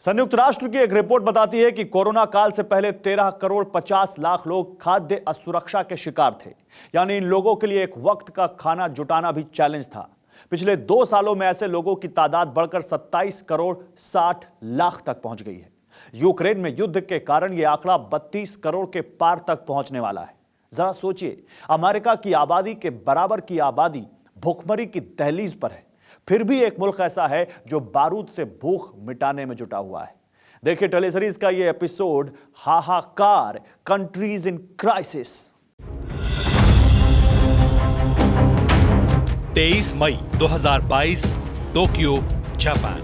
संयुक्त राष्ट्र की एक रिपोर्ट बताती है कि कोरोना काल से पहले 13 करोड़ 50 लाख लोग खाद्य असुरक्षा के शिकार थे। यानी इन लोगों के लिए एक वक्त का खाना जुटाना भी चैलेंज था। पिछले 2 सालों में ऐसे लोगों की तादाद बढ़कर 27 करोड़ 60 लाख तक पहुंच गई है। यूक्रेन में युद्ध के कारण यह आंकड़ा 32 करोड़ के पार तक पहुंचने वाला है। जरा सोचिए, अमेरिका की आबादी के बराबर की आबादी भूखमरी की दहलीज पर है, फिर भी एक मुल्क ऐसा है जो बारूद से भूख मिटाने में जुटा हुआ है। देखिए टेलीसीरीज का ये एपिसोड, हाहाकार, कंट्रीज इन क्राइसिस। 23 मई 2022, टोक्यो, जापान।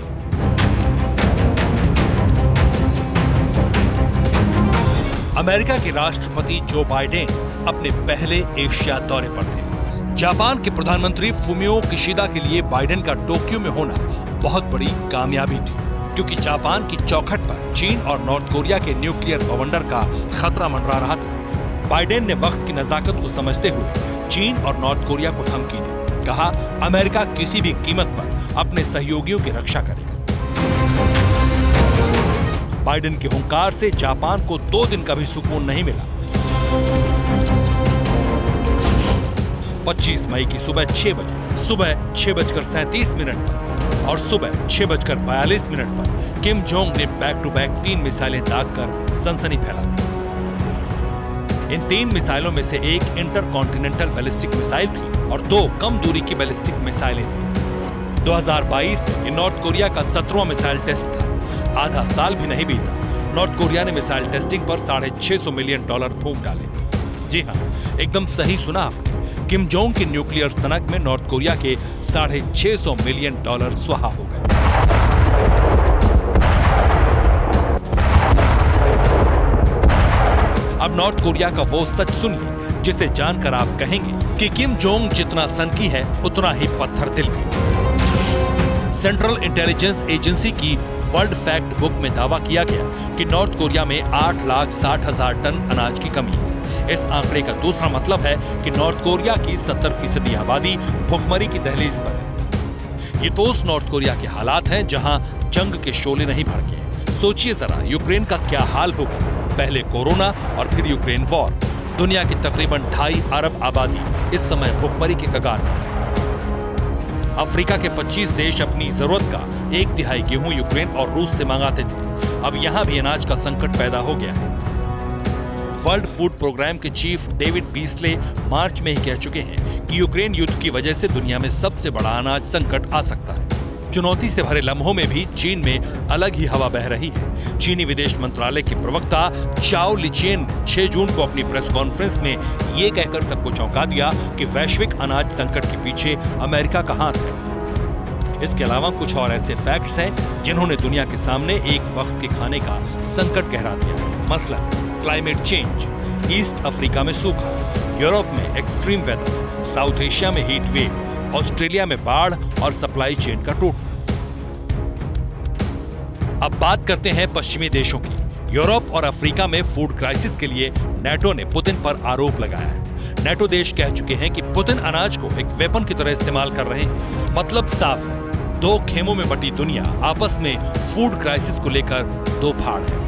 अमेरिका के राष्ट्रपति जो बाइडेन अपने पहले एशिया दौरे पर थे। जापान के प्रधानमंत्री फुमियो किशिदा के लिए बाइडेन का टोक्यो में होना बहुत बड़ी कामयाबी थी, क्योंकि जापान की चौखट पर चीन और नॉर्थ कोरिया के न्यूक्लियर बवंडर का खतरा मंडरा रहा था। बाइडेन ने वक्त की नजाकत को समझते हुए चीन और नॉर्थ कोरिया को धमकी दी। कहा, अमेरिका किसी भी कीमत पर अपने सहयोगियों की रक्षा करेगा। बाइडेन के हुंकार से जापान को 2 दिन का भी सुकून नहीं मिला। 25 मई की सुबह 6 बजे, सुबह 6:37 पर और सुबह 6:42 पर किम जोंग ने बैक टू बैक 3 मिसाइलें दागकर सनसनी फैला दी। इन 3 मिसाइलों में से एक इंटरकॉन्टिनेंटल बैलिस्टिक मिसाइल थी और 2 कम दूरी की बैलिस्टिक मिसाइलें थी। 2022 में नॉर्थ कोरिया का 17वां मिसाइल टेस्ट था। आधा साल भी नहीं बीता, नॉर्थ कोरिया ने मिसाइल टेस्टिंग पर $650 मिलियन फूंक डाले। जी हाँ, एकदम सही सुना आपने। किम जोंग की न्यूक्लियर सनक में नॉर्थ कोरिया के $650 मिलियन स्वाहा हो गए। अब नॉर्थ कोरिया का वो सच सुनिए जिसे जानकर आप कहेंगे कि किम जोंग जितना सनकी है उतना ही पत्थर दिल भी। सेंट्रल इंटेलिजेंस एजेंसी की वर्ल्ड फैक्ट बुक में दावा किया गया कि नॉर्थ कोरिया में 8,60,000 टन अनाज की कमी है। इस आंकड़े का दूसरा मतलब है कि नॉर्थ कोरिया की 70% आबादी भुखमरी की दहलीज पर है। ये तो उस नॉर्थ कोरिया के हालात हैं जहां जंग के शोले नहीं भड़के। सोचिए जरा, यूक्रेन का क्या हाल होगा। पहले कोरोना और फिर यूक्रेन वॉर। दुनिया की तकरीबन 2.5 अरब आबादी इस समय भुखमरी के कगार पर। अफ्रीका के 25 देश अपनी जरूरत का 1/3 गेहूं यूक्रेन और रूस से मंगाते थे। अब यहां भी अनाज का संकट पैदा हो गया है। वर्ल्ड फूड प्रोग्राम के चीफ डेविड बीस्ले मार्च में ही कह चुके हैं कि यूक्रेन युद्ध की वजह से दुनिया में सबसे बड़ा अनाज संकट आ सकता है। चुनौती से भरे लम्हों में भी चीन में अलग ही हवा बह रही है। चीनी विदेश मंत्रालय के प्रवक्ता चाओ लिचियन 6 जून को अपनी प्रेस कॉन्फ्रेंस में ये कहकर सबको चौंका दिया कि वैश्विक अनाज संकट के पीछे अमेरिका का हाथ है। इसके अलावा कुछ और ऐसे फैक्ट्स हैं जिन्होंने दुनिया के सामने एक वक्त के खाने का संकट गहरा दिया। मसलन क्लाइमेट चेंज, ईस्ट अफ्रीका में सूखा, यूरोप में एक्सट्रीम वेदर, साउथ एशिया में हीट वेव, ऑस्ट्रेलिया में बाढ़ और सप्लाई चेन का टूटना। अब बात करते हैं पश्चिमी देशों की। यूरोप और अफ्रीका में फूड क्राइसिस के लिए नेटो ने पुतिन पर आरोप लगाया है। नेटो देश कह चुके हैं कि पुतिन अनाज को एक वेपन की तरह इस्तेमाल कर रहे हैं। मतलब साफ है, 2 खेमों में बटी दुनिया आपस में फूड क्राइसिस को लेकर 2 फाड़ है।